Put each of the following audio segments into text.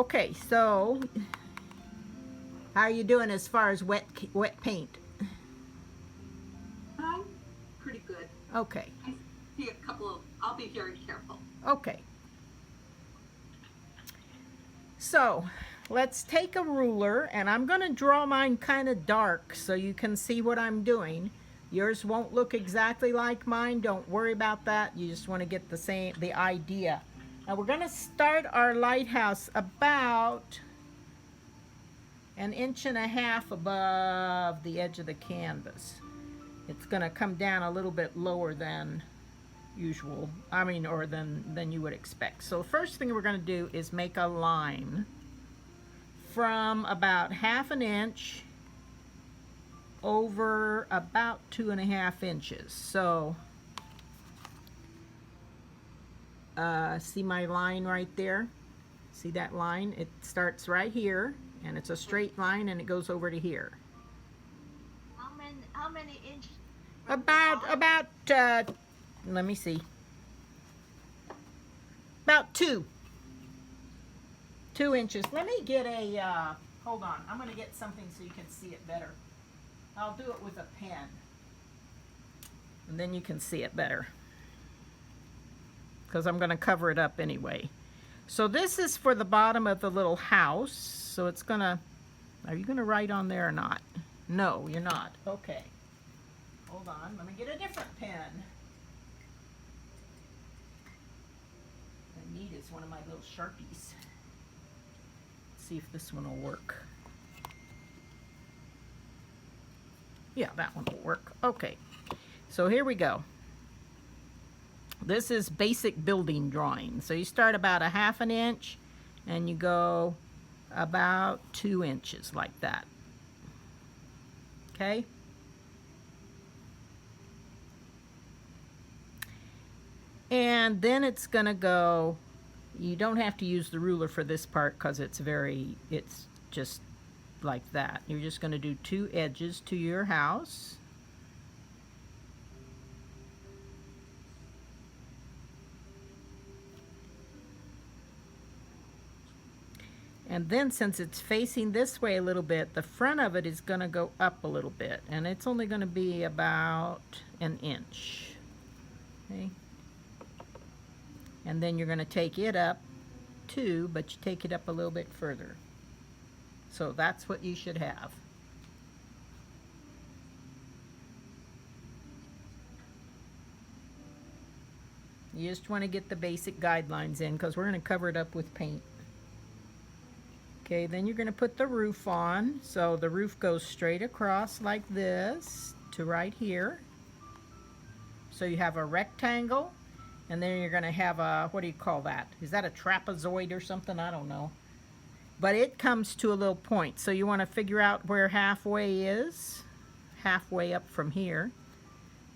Okay, so how are you doing as far as wet paint? I'm pretty good. Okay. I see a couple of, I'll be very careful. Okay. So let's take a ruler, and I'm going to draw mine kind of dark so you can see what I'm doing. Yours won't look exactly like mine. Don't worry about that. You just want to get the idea. Now we're going to start our lighthouse about 1.5 inches above the edge of the canvas. It's going to come down a little bit lower than usual, or than you would expect. So the first thing we're going to do is make a line from about 1/2 inch over about 2.5 inches. So see my line right there? See that line? It starts right here, and it's a straight line, and it goes over to here. How many inches? About let me see. About 2 inches. Let me get a, hold on. I'm going to get something so you can see it better. I'll do it with a pen. And then you can see it better. Because I'm going to cover it up anyway. So this is for the bottom of the little house. So it's going to, are you going to write on there or not? No, you're not. Okay. Hold on. Let me get a different pen. I need is one of my little Sharpies. See if this one will work. Yeah, that one will work. Okay, so here we go. This is basic building drawing. So you start about 1/2 inch and you go about 2 inches like that. Okay? And then it's going to go, you don't have to use the ruler for this part because it's just like that. You're just going to do 2 edges to your house. And then since it's facing this way a little bit, the front of it is going to go up a little bit. And it's only going to be about 1 inch. Okay? And then you're going to take it up too, but you take it up a little bit further. So that's what you should have. You just want to get the basic guidelines in because we're going to cover it up with paint. Okay, then you're going to put the roof on. So the roof goes straight across like this to right here. So you have a rectangle. And then you're going to have a, what do you call that? Is that a trapezoid or something? I don't know. But it comes to a little point. So you want to figure out where halfway is. Halfway up from here.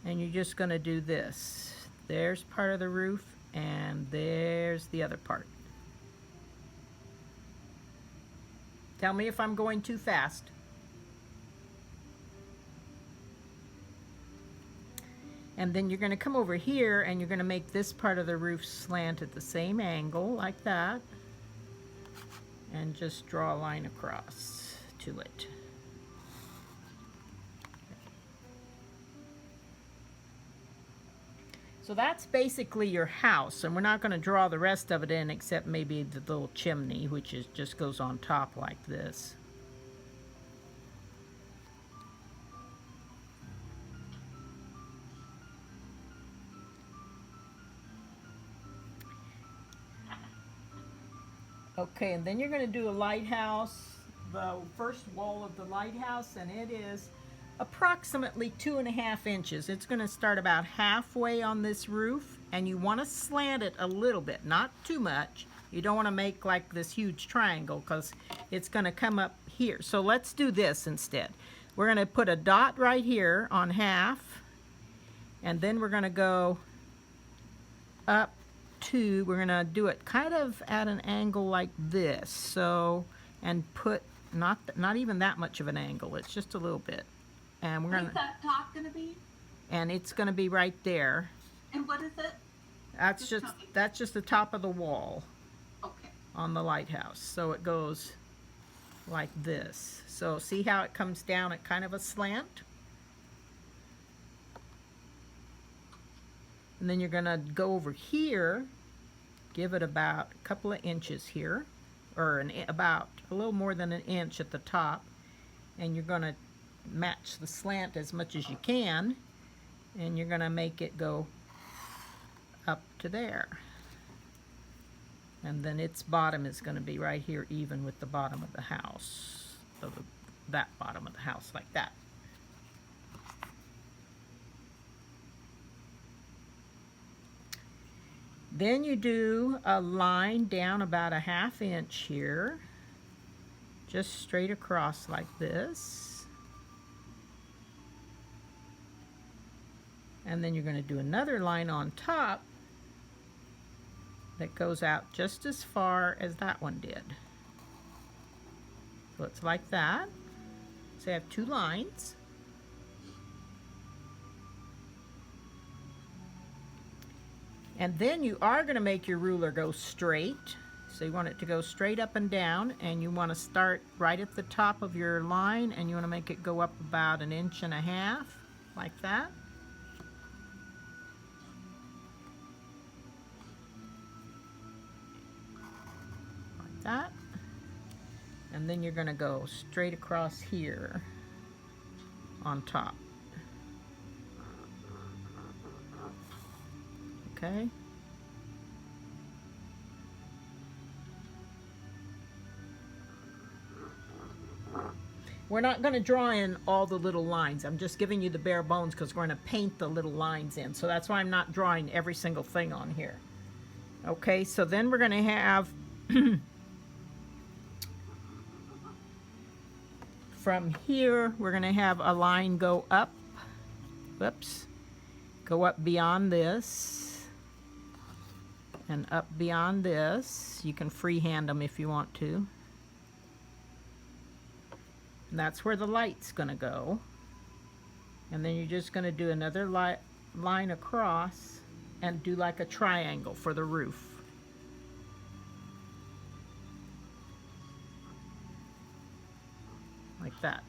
And you're just going to do this. There's part of the roof and there's the other part. Tell me if I'm going too fast. And then you're going to come over here and you're going to make this part of the roof slant at the same angle like that. And just draw a line across to it. So that's basically your house, and we're not going to draw the rest of it in except maybe the little chimney, which just goes on top like this. Okay, and then you're going to do a lighthouse, the first wall of the lighthouse, and it is approximately 2.5 inches. It's going to start about halfway on this roof, and you want to slant it a little bit, not too much. You don't want to make like this huge triangle because it's going to come up here. So let's do this instead. We're going to put a dot right here on half, and then we're going to go up to, we're going to do it kind of at an angle like this. So, and put not even that much of an angle. It's just a little bit. And we're Where's that top going to be? And it's going to be right there. And what is it? That's just the top of the wall. Okay. on the lighthouse. So it goes like this. So see how it comes down at kind of a slant? And then you're going to go over here, give it about a couple of inches here, or about a little more than an inch at the top, and you're going to match the slant as much as you can, and you're going to make it go up to there. And then its bottom is going to be right here, even with the bottom of the house, that bottom of the house, like that. Then you do a line down about a ½ inch here, just straight across like this. And then you're going to do another line on top that goes out just as far as that one did. So it's like that. So I have 2 lines. And then you are going to make your ruler go straight. So you want it to go straight up and down, and you want to start right at the top of your line, and you want to make it go up about 1.5 inches, like that. Like that. And then you're going to go straight across here on top. Okay. We're not going to draw in all the little lines. I'm just giving you the bare bones because we're going to paint the little lines in. So that's why I'm not drawing every single thing on here. Okay, so then we're going to have from here, we're going to have a line go up. Whoops. Go up beyond this. And up beyond this. You can freehand them if you want to. And that's where the light's going to go. And then you're just going to do another line across and do like a triangle for the roof. Like that.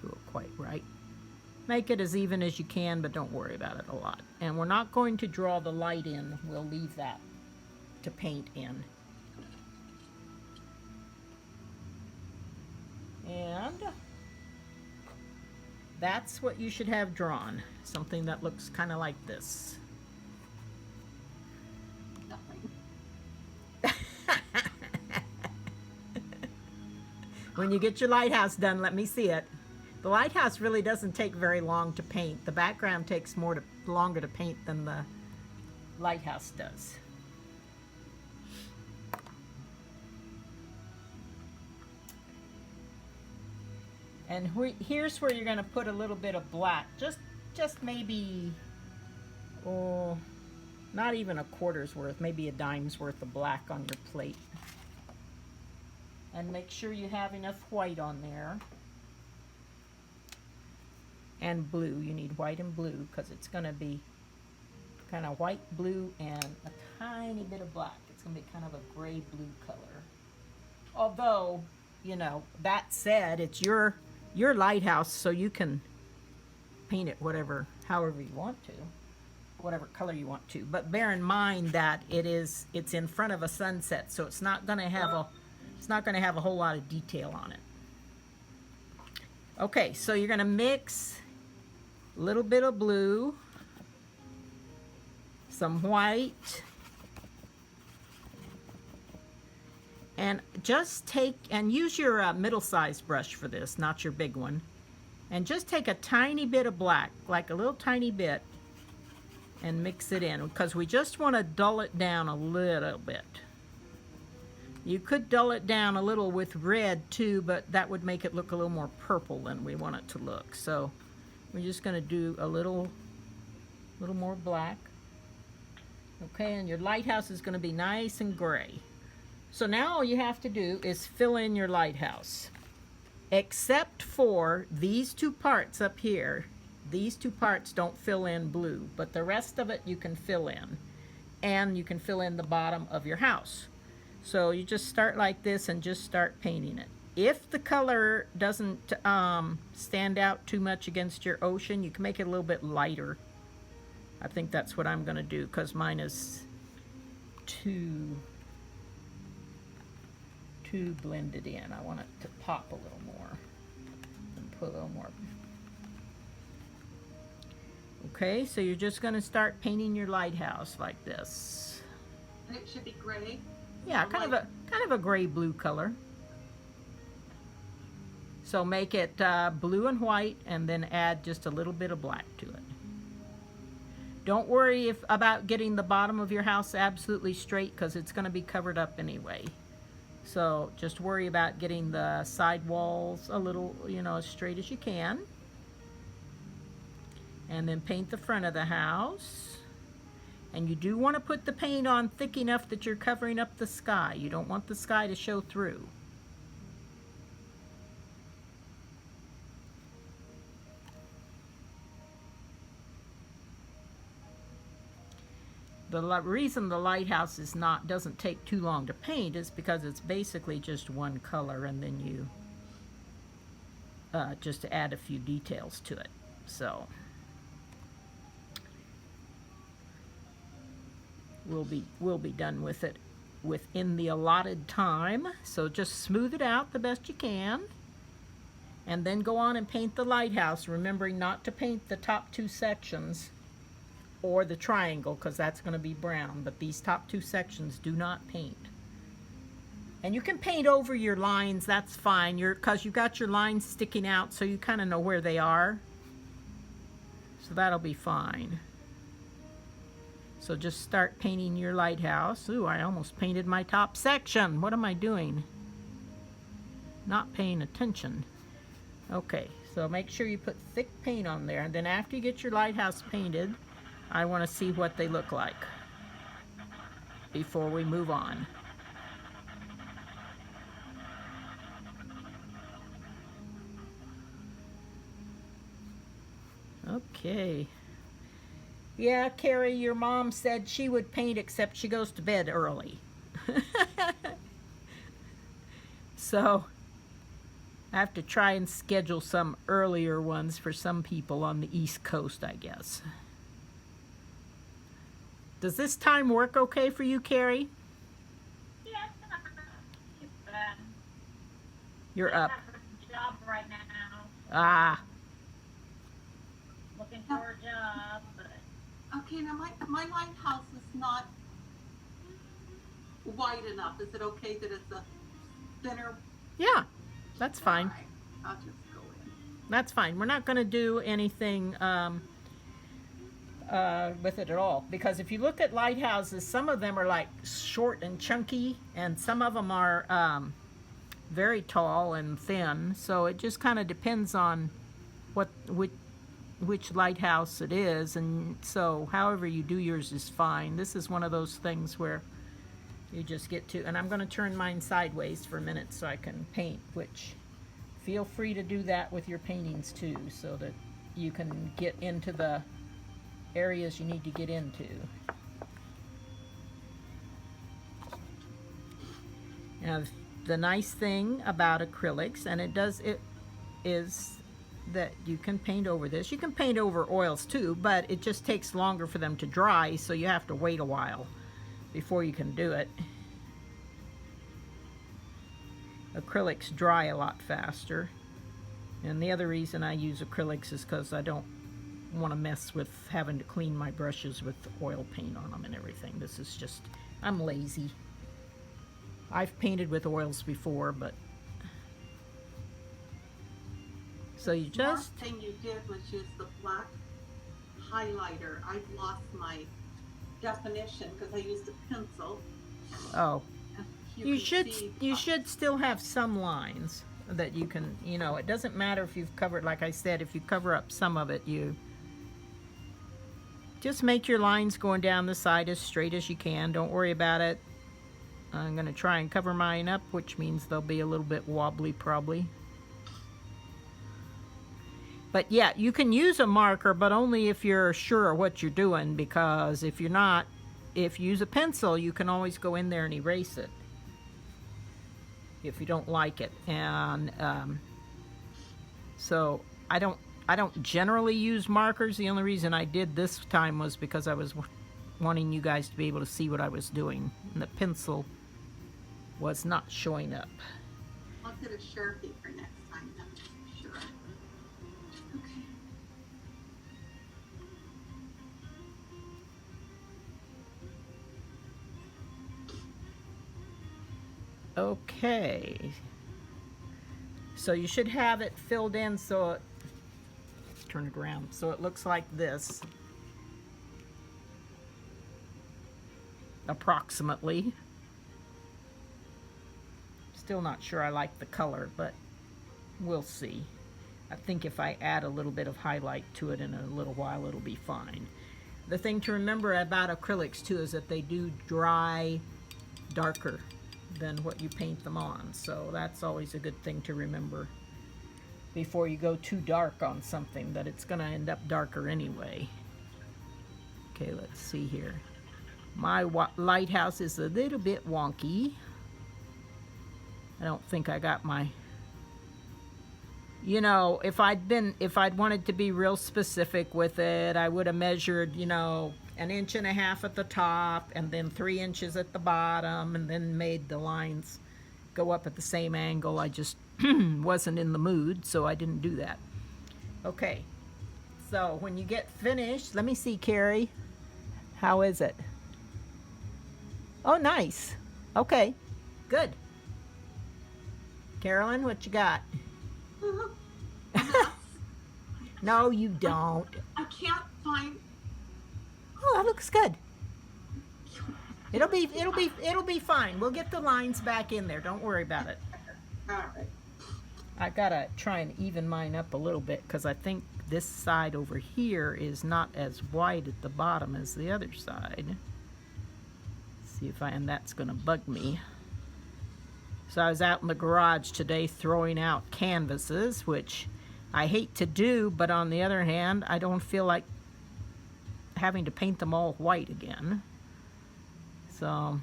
Do it quite right. Make it as even as you can, but don't worry about it a lot. And we're not going to draw the light in. We'll leave that to paint in. And that's what you should have drawn. Something that looks kind of like this. Nothing. When you get your lighthouse done, let me see it. The lighthouse really doesn't take very long to paint. The background takes longer to paint than the lighthouse does. And here's where you're going to put a little bit of black. Just maybe, oh, not even a quarter's worth, maybe a dime's worth of black on your plate. And make sure you have enough white on there. And blue. You need white and blue because it's going to be kind of white, blue, and a tiny bit of black. It's going to be kind of a gray-blue color. Although, you know, that said, it's your lighthouse, so you can paint it however you want to, whatever color you want to. But bear in mind that it's in front of a sunset, so it's not going to have a whole lot of detail on it. Okay, so you're going to mix a little bit of blue, some white, and just use your middle-sized brush for this, not your big one. And just take a tiny bit of black, like a little tiny bit, and mix it in, because we just want to dull it down a little bit. You could dull it down a little with red too, but that would make it look a little more purple than we want it to look. So we're just going to do a little more black. Okay, and your lighthouse is going to be nice and gray. So now all you have to do is fill in your lighthouse. Except for these 2 parts up here, These two parts don't fill in blue, but the rest of it you can fill in. And you can fill in the bottom of your house. So you just start like this and just start painting it. If the color doesn't stand out too much against your ocean, you can make it a little bit lighter. I think that's what I'm going to do because mine is too blended in. I want it to pop a little more and put a little more. Okay, so you're just going to start painting your lighthouse like this. And it should be gray. Yeah, kind of a gray blue color. So make it blue and white, and then add just a little bit of black to it. Don't worry about getting the bottom of your house absolutely straight, because it's going to be covered up anyway. So just worry about getting the side walls a little, as straight as you can. And then paint the front of the house. And you do want to put the paint on thick enough that you're covering up the sky. You don't want the sky to show through. The reason the lighthouse doesn't take too long to paint is because it's basically just one color, and then you just add a few details to it. So we'll be done with it within the allotted time. So just smooth it out the best you can, and then go on and paint the lighthouse, remembering not to paint the top two sections or the triangle, because that's going to be brown, but these top two sections do not paint. And you can paint over your lines, that's fine, because you've got your lines sticking out, so you kind of know where they are. So that'll be fine. So just start painting your lighthouse. Ooh, I almost painted my top section. What am I doing? Not paying attention. Okay, so make sure you put thick paint on there, and then after you get your lighthouse painted, I want to see what they look like before we move on. Okay. Yeah, Carrie, your mom said she would paint except she goes to bed early. So I have to try and schedule some earlier ones for some people on the East Coast, I guess. Does this time work okay for you, Carrie? Yes, You're up. job right now. Ah. Looking for a job, but Okay, now my lighthouse is not wide enough. Is it okay that it's a thinner? Yeah, that's fine. All right, I'll just go in. That's fine. We're not going to do anything with it at all, because if you look at lighthouses, some of them are like short and chunky, and some of them are very tall and thin. So it just kind of depends on which lighthouse it is, and so however you do yours is fine. This is one of those things where you just get to, and I'm going to turn mine sideways for a minute so I can paint, which feel free to do that with your paintings too, so that you can get into the areas you need to get into. Now the nice thing about acrylics, and it is that you can paint over this. You can paint over oils too, but it just takes longer for them to dry, so you have to wait a while before you can do it. Acrylics dry a lot faster, and the other reason I use acrylics is because I don't want to mess with having to clean my brushes with oil paint on them and everything. This is just, I'm lazy. I've painted with oils before, but so you just... The thing you did was use the black highlighter. I've lost my definition because I used a pencil. Oh, you can should see, still have some lines that you can, it doesn't matter if you've covered, like I said, if you cover up some of it, you just make your lines going down the side as straight as you can. Don't worry about it. I'm going to try and cover mine up, which means they'll be a little bit wobbly probably. But yeah, you can use a marker, but only if you're sure of what you're doing, because if you're not, if you use a pencil, you can always go in there and erase it if you don't like it. And so I don't generally use markers. The only reason I did this time was because I was wanting you guys to be able to see what I was doing, and the pencil was not showing up. I'll get a Sharpie for next time, then, sure. Okay. So you should have it filled in so it, let's turn it around, so it looks like this. Approximately. Still not sure I like the color, but we'll see. I think if I add a little bit of highlight to it in a little while, it'll be fine. The thing to remember about acrylics too is that they do dry darker than what you paint them on, so that's always a good thing to remember before you go too dark on something, that it's going to end up darker anyway. Okay, let's see here. My lighthouse is a little bit wonky. I don't think I got my, you know, if I'd wanted to be real specific with it, I would have measured, you know, 1.5 inches at the top and then 3 inches at the bottom, and then made the lines go up at the same angle. I just wasn't in the mood, so I didn't do that. Okay, so when you get finished, let me see, Carrie, how is it? Oh, nice. Okay, good. Carolyn, what you got? No, you don't. I can't find. Oh, that looks good. It'll be fine. We'll get the lines back in there. Don't worry about it. All right. I gotta try and even mine up a little bit, because I think this side over here is not as wide at the bottom as the other side. See if and that's gonna bug me. So I was out in the garage today throwing out canvases, which I hate to do, but on the other hand, I don't feel like having to paint them all white again. So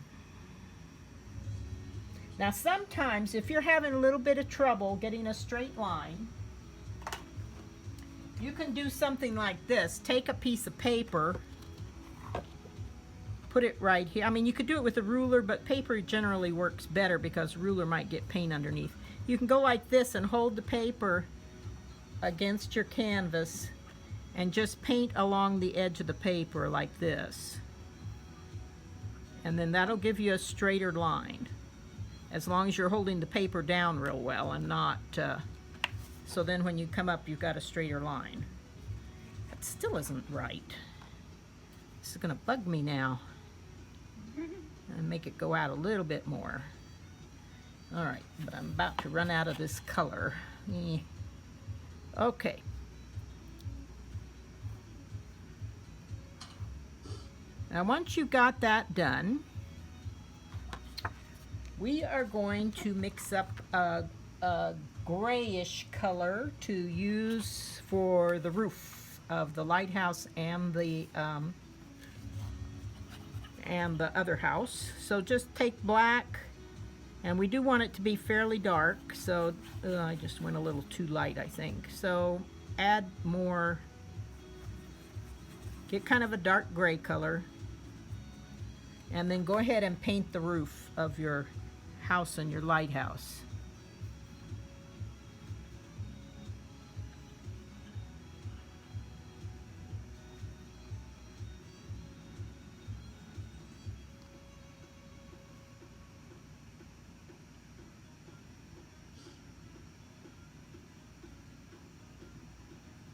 now sometimes if you're having a little bit of trouble getting a straight line, you can do something like this. Take a piece of paper, put it right here. I mean, you could do it with a ruler, but paper generally works better because ruler might get paint underneath. You can go like this and hold the paper against your canvas and just paint along the edge of the paper like this. And then that'll give you a straighter line, as long as you're holding the paper down real well and not, so then when you come up, you've got a straighter line. That still isn't right. This is gonna bug me now. And make it go out a little bit more. All right, but I'm about to run out of this color. Okay. Now once you've got that done, we are going to mix up a grayish color to use for the roof of the lighthouse and the other house. So just take black, and we do want it to be fairly dark, so I just went a little too light, I think. So add more, get kind of a dark gray color, and then go ahead and paint the roof of your house and your lighthouse.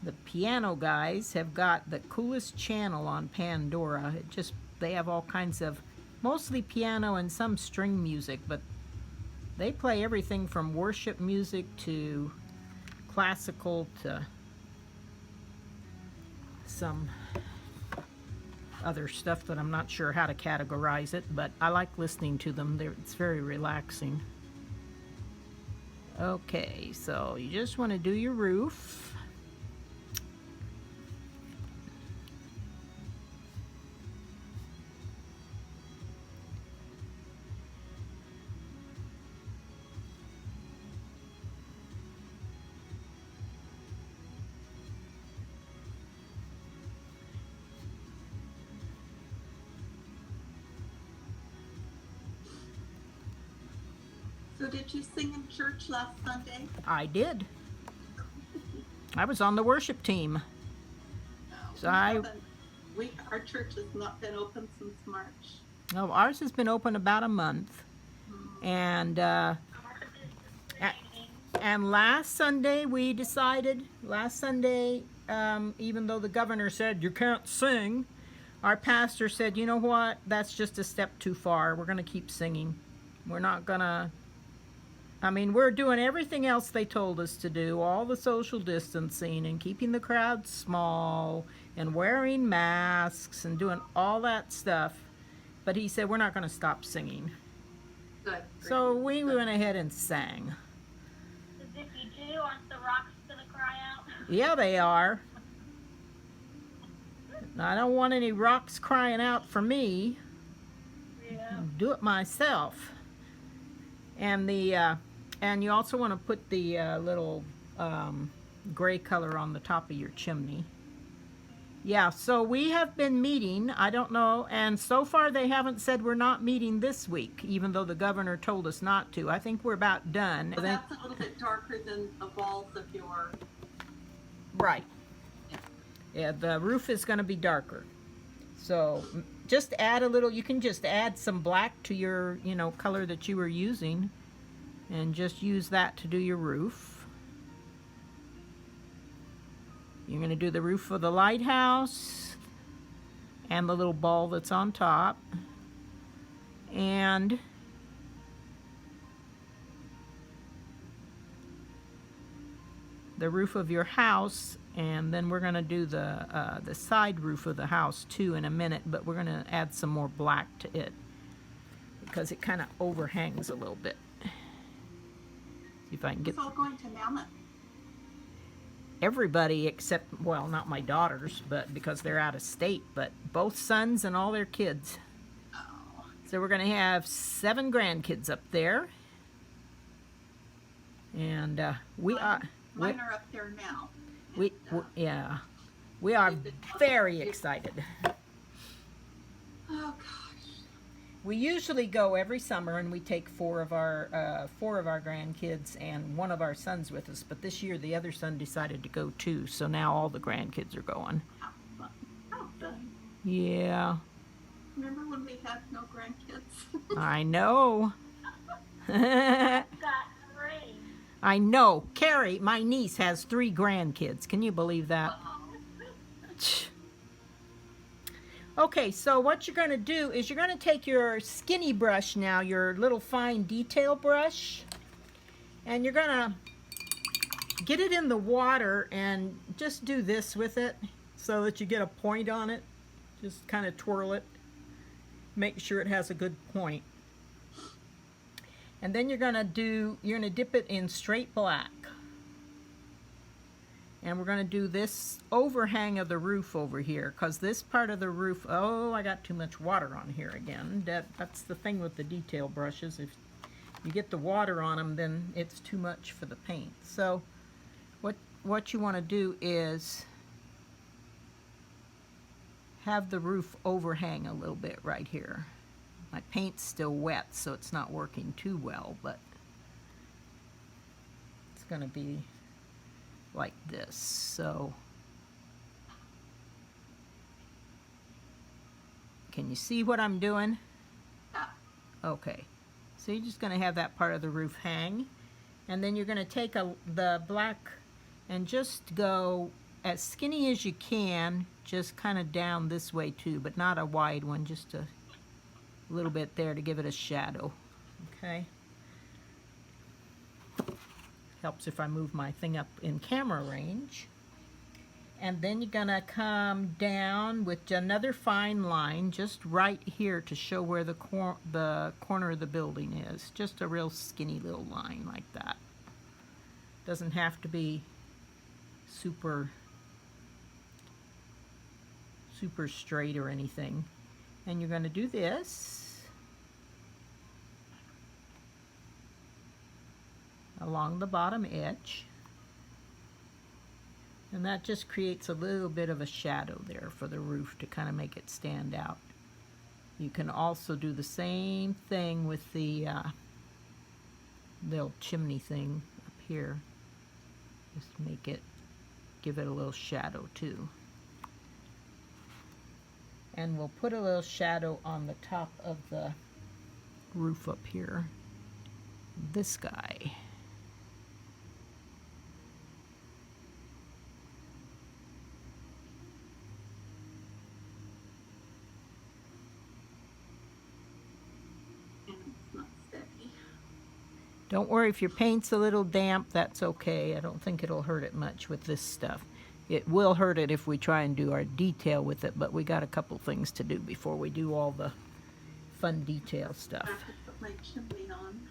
The piano guys have got the coolest channel on Pandora. It just, they have all kinds of, mostly piano and some string music, but they play everything from worship music to classical to some other stuff that I'm not sure how to categorize it, but I like listening to them. It's very relaxing. Okay, so you just want to do your roof. So did you sing in church last Sunday? I did. I was on the worship team. So Our church has not been open since March. oh, ours has been open about a month. And Ours is the same. last Sunday we decided, even though the governor said you can't sing, our pastor said, you know what, that's just a step too far. We're going to keep singing. We're not going to, we're doing everything else they told us to do, all the social distancing and keeping the crowd small and wearing masks and doing all that stuff. But he said, we're not going to stop singing. Good. So we went ahead and sang. Because if you do, aren't the rocks going to cry out? Yeah, they are. I don't want any rocks crying out for me. Yeah. Do it myself. And and you also want to put the little gray color on the top of your chimney. Yeah, so we have been meeting, I don't know, and so far they haven't said we're not meeting this week, even though the governor told us not to. I think we're about done. So that's a little bit darker than the walls of your... Right. Yeah, the roof is going to be darker. So just add a little, you can just add some black to your, color that you were using and just use that to do your roof. You're going to do the roof of the lighthouse and the little ball that's on top. And the roof of your house, and then we're going to do the side roof of the house too in a minute, but we're going to add some more black to it because it kind of overhangs a little bit. See if I can get... It's all going to Mammoth. Everybody except, well, not my daughters, but because they're out of state, but both sons and all their kids. Oh. So we're going to have 7 grandkids up there. And Mine are up there now. Yeah, we are very excited. Oh gosh. We usually go every summer, and we take 4 of our grandkids and 1 of our sons with us. But this year, the other son decided to go too, so now all the grandkids are going. How fun. How fun. Yeah. Remember when we had no grandkids? I know. Got 3. I know. Carrie, my niece, has 3 grandkids. Can you believe that? Okay, so what you're going to do is you're going to take your skinny brush now, your little fine detail brush, and you're going to get it in the water and just do this with it so that you get a point on it. Just kind of twirl it. Make sure it has a good point. And then you're going to dip it in straight black. And we're going to do this overhang of the roof over here, because this part of the roof, oh, I got too much water on here again. That's the thing with the detail brushes. If you get the water on them, then it's too much for the paint. So what you want to do is have the roof overhang a little bit right here. My paint's still wet, so it's not working too well, but it's going to be like this. So can you see what I'm doing? Okay, so you're just going to have that part of the roof hang, and then you're going to take the black and just go as skinny as you can, just kind of down this way too, but not a wide one, just a little bit there to give it a shadow. Okay, helps if I move my thing up in camera range. And then you're gonna come down with another fine line just right here to show where the corner of the building is. Just a real skinny little line like that. Doesn't have to be super straight or anything. And you're gonna do this along the bottom edge, and that just creates a little bit of a shadow there for the roof to kind of make it stand out. You can also do the same thing with the little chimney thing up here. Just make it, give it a little shadow too. And we'll put a little shadow on the top of the roof up here. This guy. And it's not steady. Don't worry if your paint's a little damp, that's okay. I don't think it'll hurt it much with this stuff. It will hurt it if we try and do our detail with it, but we got a couple things to do before we do all the fun detail stuff. I have to put my chimney on.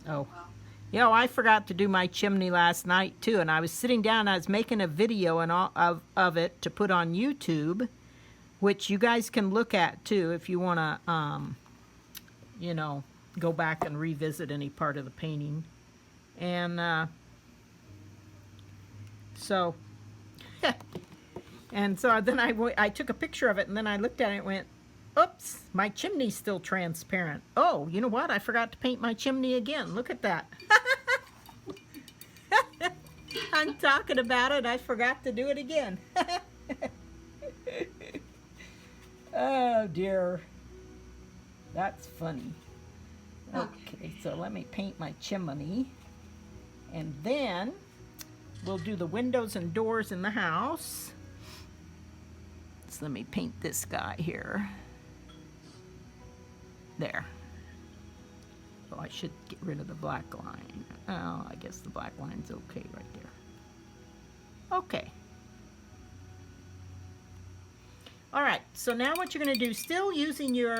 Oh. Well, You know, I forgot to do my chimney last night too, and I was sitting down, I was making a video and all of it to put on YouTube, which you guys can look at too if you want to, you know, go back and revisit any part of the painting. And so, and so then I took a picture of it, and then I looked at it and went, oops, my chimney's still transparent. Oh, you know what? I forgot to paint my chimney again. Look at that. I'm talking about it. I forgot to do it again. Oh, dear. That's funny. Okay, so let me paint my chimney. And then we'll do the windows and doors in the house. So let me paint this guy here. There. Oh, I should get rid of the black line. Oh, I guess the black line's okay right there. Okay. All right, so now what you're going to do, still using your